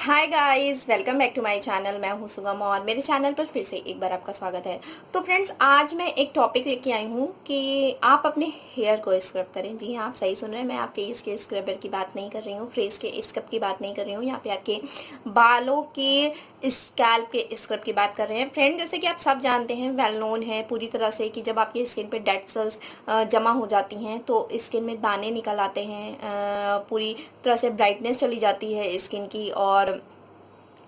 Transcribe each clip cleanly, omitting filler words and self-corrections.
Hi guys, welcome back to my channel. मैं हूं सुगम और मेरे चैनल पर फिर से एक बार आपका स्वागत है। तो फ्रेंड्स, आज मैं एक टॉपिक लेके आई हूं कि आप अपने हेयर को स्क्रब करें। जी हाँ, आप सही सुन रहे हैं। मैं आप फेस के स्क्रबर की बात नहीं कर रही हूँ, फेस के स्क्रब की बात नहीं कर रही हूँ। यहाँ पे आपके बालों के स्कैल्प के स्क्रब की बात कर रहे हैं। फ्रेंड, जैसे कि आप सब जानते हैं, वेल नोन है पूरी तरह से कि जब आपकी स्किन पे डेड सेल्स जमा हो जाती हैं तो स्किन में दाने निकल आते हैं, पूरी तरह से ब्राइटनेस चली जाती है स्किन की, और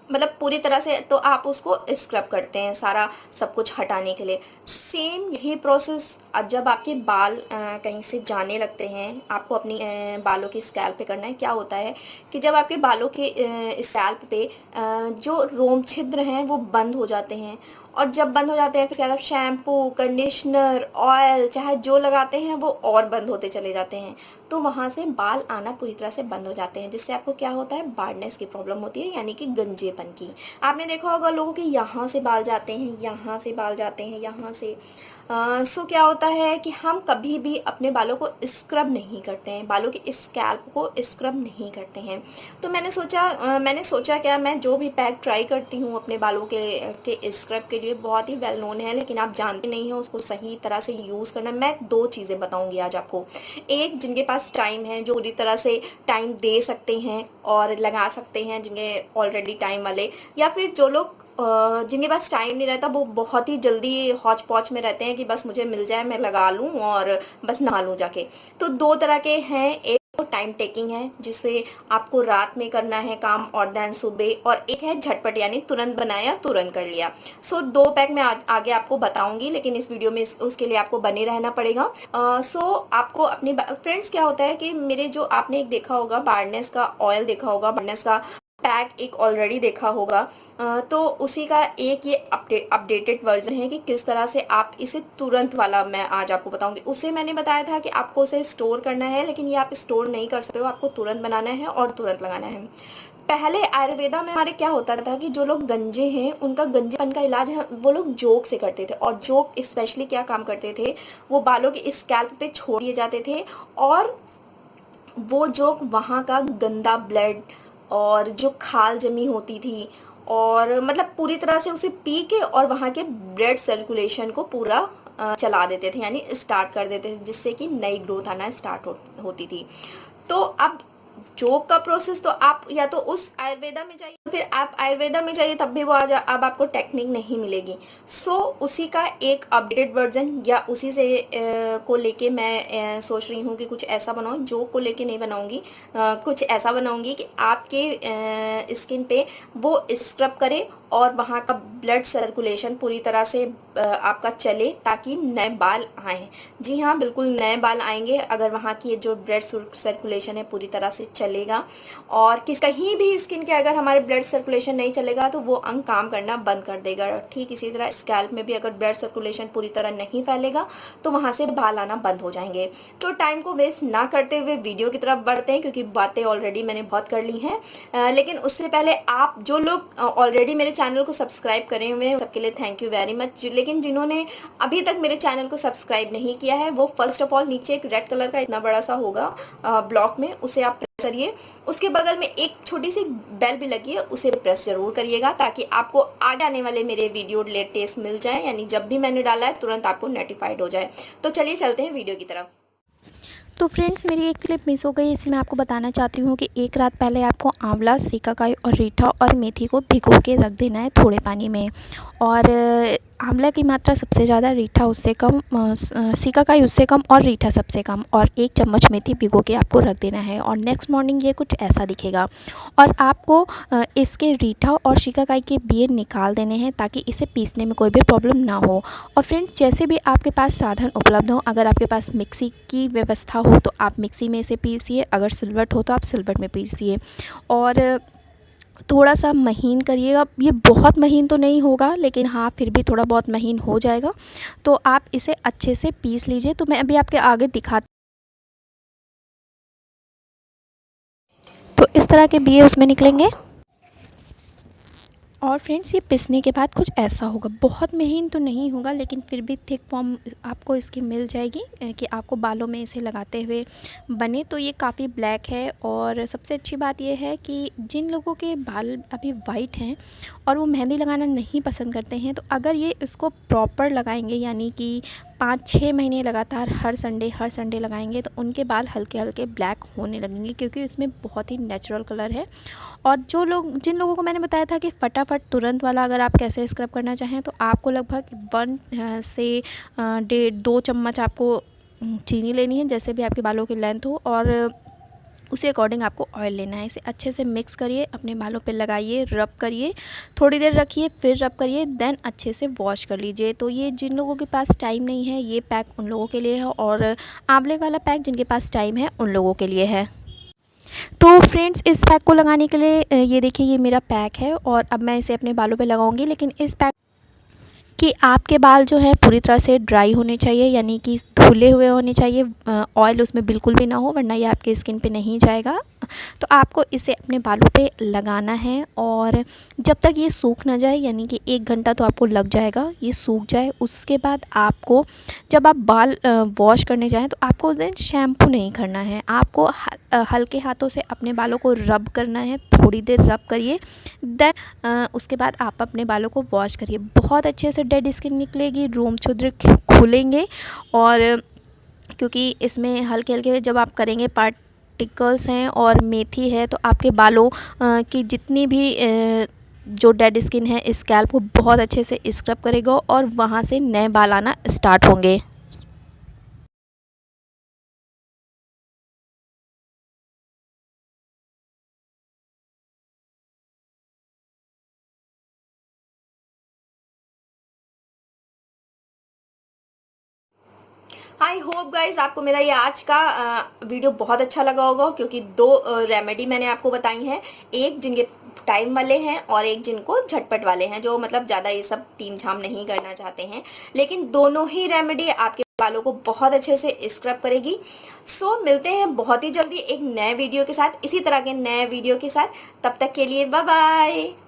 मतलब पूरी तरह से तो आप उसको स्क्रब करते हैं सारा सब कुछ हटाने के लिए। सेम यही प्रोसेस जब आपके बाल कहीं से जाने लगते हैं, आपको अपनी बालों के स्कैल्प पे करना है। क्या होता है कि जब आपके बालों के स्कैल्प पे जो रोम छिद्र हैं वो बंद हो जाते हैं, और जब बंद हो जाते हैं फिर आप शैम्पू, कंडीशनर, ऑयल चाहे जो लगाते हैं वो और बंद होते चले जाते हैं। तो वहाँ से बाल आना पूरी तरह से बंद हो जाते हैं, जिससे आपको क्या होता है, बार्डनेस की प्रॉब्लम होती है, यानी कि गंजेपन की। आपने देखा होगा लोगों के यहाँ से बाल जाते हैं, यहाँ से बाल जाते हैं, यहाँ से सो क्या होता है कि हम कभी भी अपने बालों को स्क्रब नहीं करते हैं, बालों के स्कैल्प को स्क्रब नहीं करते हैं। तो मैंने सोचा क्या, मैं जो भी पैक ट्राई करती हूँ अपने बालों के स्क्रब के लिए, बहुत ही वेल नोन है, लेकिन आप जानते नहीं हैं उसको सही तरह से यूज़ करना। मैं दो चीज़ें बताऊँगी आज आपको। एक, जिनके पास टाइम है, जो पूरी तरह से टाइम दे सकते हैं और लगा सकते हैं, जिनके ऑलरेडी टाइम वाले, या फिर जो लोग जिनके पास टाइम नहीं रहता, वो बहुत ही जल्दी हौच पौच में रहते हैं कि बस मुझे मिल जाए, मैं लगा लूँ और बस नहा लूँ जाके। तो दो तरह के हैं। एक तो टाइम टेकिंग है, जिसे आपको रात में करना है काम और देन सुबह, और एक है झटपट, यानी तुरंत बनाया तुरंत कर लिया। सो दो पैक मैं आज आगे आपको बताऊंगी, लेकिन इस वीडियो में उसके लिए आपको बने रहना पड़ेगा। सो आपको अपनी फ्रेंड्स, क्या होता है कि मेरे जो आपने एक देखा होगा बार्डनेस का ऑयल, देखा होगा बार्डनेस का पैक एक ऑलरेडी देखा होगा, तो उसी का एक ये अपडेटेड वर्जन है कि किस तरह से आप इसे तुरंत वाला मैं आज आपको बताऊंगी। उसे मैंने बताया था कि आपको उसे स्टोर करना है, लेकिन ये आप स्टोर नहीं कर सकते हो, आपको तुरंत बनाना है और तुरंत लगाना है। पहले आयुर्वेदा में हमारे क्या होता था कि जो लोग गंजे हैं, उनका गंजेपन का इलाज है वो लोग जोक से करते थे, और जोक स्पेशली क्या काम करते थे, वो बालों के स्कैल्प पे छोड़ दिए जाते थे, और वो जो वहाँ का गंदा ब्लड और जो खाल जमी होती थी, और मतलब पूरी तरह से उसे पी के और वहाँ के ब्लड सर्कुलेशन को पूरा चला देते थे, यानी स्टार्ट कर देते थे, जिससे कि नई ग्रोथ आना स्टार्ट होती थी। तो अब जोक का प्रोसेस तो आप या तो उस आयुर्वेदा में जाइए, फिर आप आयुर्वेदा में जाइए तब भी वो अब आपको टेक्निक नहीं मिलेगी। सो उसी का एक अपडेटेड वर्जन, या उसी से को लेके मैं सोच रही हूँ कि कुछ ऐसा बनाऊँ। जोक को लेके नहीं बनाऊंगी, कुछ ऐसा बनाऊंगी कि आपके स्किन पे वो स्क्रब करे और वहाँ का ब्लड सर्कुलेशन पूरी तरह से आपका चले, ताकि नए बाल आए। जी हाँ, बिल्कुल नए बाल आएंगे अगर वहाँ की जो ब्लड सर्कुलेशन है पूरी तरह से चलेगा। और कहीं भी स्किन के अगर हमारे ब्लड सर्कुलेशन नहीं चलेगा तो वो अंग काम करना बंद कर देगा। ठीक इसी तरह स्कैल्प में भी अगर ब्लड सर्कुलेशन पूरी तरह नहीं फैलेगा तो वहाँ से बाल आना बंद हो जाएंगे। तो टाइम को वेस्ट ना करते हुए वीडियो की तरफ बढ़ते हैं, क्योंकि बातें ऑलरेडी मैंने बहुत कर ली हैं। लेकिन उससे पहले आप जो लोग ऑलरेडी मेरे चैनल को सब्सक्राइब करे हुए हैं, सबके लिए थैंक यू वेरी मच। लेकिन जिन्होंने अभी तक मेरे चैनल को सब्सक्राइब नहीं किया है, वो फर्स्ट ऑफ ऑल नीचे एक रेड कलर का इतना बड़ा सा होगा ब्लॉक में, उसे आप प्रेस करिए। उसके बगल में एक छोटी सी बेल भी लगी है, उसे प्रेस जरूर करिएगा, ताकि आपको आगे आने वाले मेरे वीडियो लेटेस्ट मिल जाए, यानी जब भी मैंने डाला है तुरंत आपको नोटिफाइड हो जाए। तो चलिए चलते हैं वीडियो की तरफ। तो फ्रेंड्स, मेरी एक क्लिप मिस हो गई, इसलिए मैं आपको बताना चाहती हूँ कि एक रात पहले आपको आंवला, सिकाकाई और रीठा और मेथी को भिगो के रख देना है थोड़े पानी में। और आंवला की मात्रा सबसे ज़्यादा, रीठा उससे कम, सिकाकाई उससे कम और रीठा सबसे कम, और 1 चम्मच मेथी भिगो के आपको रख देना है। और नेक्स्ट मॉर्निंग ये कुछ ऐसा दिखेगा। और आपको इसके रीठा और सिकाकाई के बीज निकाल देने हैं, ताकि इसे पीसने में कोई भी प्रॉब्लम ना हो। और फ्रेंड्स, जैसे भी आपके पास साधन उपलब्ध हो, अगर आपके पास मिक्सी की व्यवस्था हो तो आप मिक्सी में इसे पीसिए, अगर सिलवट हो तो आप सिलवट में पीसिए। और थोड़ा सा महीन करिएगा, ये बहुत महीन तो नहीं होगा, लेकिन हाँ फिर भी थोड़ा बहुत महीन हो जाएगा। तो आप इसे अच्छे से पीस लीजिए। तो मैं अभी आपके आगे दिखाती, तो इस तरह के बीए उसमें निकलेंगे। और फ्रेंड्स ये पिसने के बाद कुछ ऐसा होगा, बहुत महीन तो नहीं होगा लेकिन फिर भी थिक फॉर्म आपको इसकी मिल जाएगी कि आपको बालों में इसे लगाते हुए बने। तो ये काफ़ी ब्लैक है। और सबसे अच्छी बात ये है कि जिन लोगों के बाल अभी वाइट हैं और वो मेहंदी लगाना नहीं पसंद करते हैं, तो अगर ये इसको प्रॉपर लगाएंगे, यानी कि 5-6 महीने लगातार हर संडे लगाएंगे, तो उनके बाल हल्के हल्के ब्लैक होने लगेंगे, क्योंकि इसमें बहुत ही नेचुरल कलर है। और जिन लोगों को मैंने बताया था कि फटाफट तुरंत वाला अगर आप कैसे स्क्रब करना चाहें, तो आपको लगभग 1 से 1.5-2 चम्मच आपको चीनी लेनी है, जैसे भी आपके बालों की लेंथ हो, और उसी अकॉर्डिंग आपको ऑयल लेना है। इसे अच्छे से मिक्स करिए, अपने बालों पे लगाइए, रब करिए, थोड़ी देर रखिए, फिर रब करिए, देन अच्छे से वॉश कर लीजिए। तो ये जिन लोगों के पास टाइम नहीं है, ये पैक उन लोगों के लिए है, और आंवले वाला पैक जिनके पास टाइम है उन लोगों के लिए है। तो फ्रेंड्स इस पैक को लगाने के लिए ये देखिए, ये मेरा पैक है और अब मैं इसे अपने बालों पे लगाऊंगी। लेकिन इस पैक कि आपके बाल जो हैं पूरी तरह से ड्राई होने चाहिए, यानी कि धुले हुए होने चाहिए, ऑयल उसमें बिल्कुल भी ना हो, वरना ये आपके स्किन पे नहीं जाएगा। तो आपको इसे अपने बालों पे लगाना है, और जब तक ये सूख ना जाए, यानी कि 1 घंटा तो आपको लग जाएगा, ये सूख जाए। उसके बाद आपको जब आप बाल वॉश करने जाएं, तो आपको उस दिन शैम्पू नहीं करना है, आपको हल्के हाथों से अपने बालों को रब करना है, थोड़ी देर रब करिए, देन उसके बाद आप अपने बालों को वॉश करिए। बहुत अच्छे से डेड स्किन निकलेगी, रोम छिद्र खुलेंगे। और क्योंकि इसमें हल्के हल्के जब आप करेंगे, पार्टिकल्स हैं और मेथी है, तो आपके बालों की जितनी भी जो डेड स्किन है, स्कैल्प को बहुत अच्छे से स्क्रब करेगा, और वहाँ से नए बाल आना स्टार्ट होंगे। आई होप गाइज आपको मेरा ये आज का वीडियो बहुत अच्छा लगा होगा, क्योंकि 2 रेमेडी मैंने आपको बताई हैं, एक जिनके टाइम वाले हैं और एक जिनको झटपट वाले हैं, जो मतलब ज़्यादा ये सब टीम झाम नहीं करना चाहते हैं। लेकिन दोनों ही रेमेडी आपके बालों को बहुत अच्छे से स्क्रब करेगी। सो मिलते हैं बहुत ही जल्दी एक नए वीडियो के साथ, इसी तरह के नए वीडियो के साथ। तब तक के लिए बाय बाय।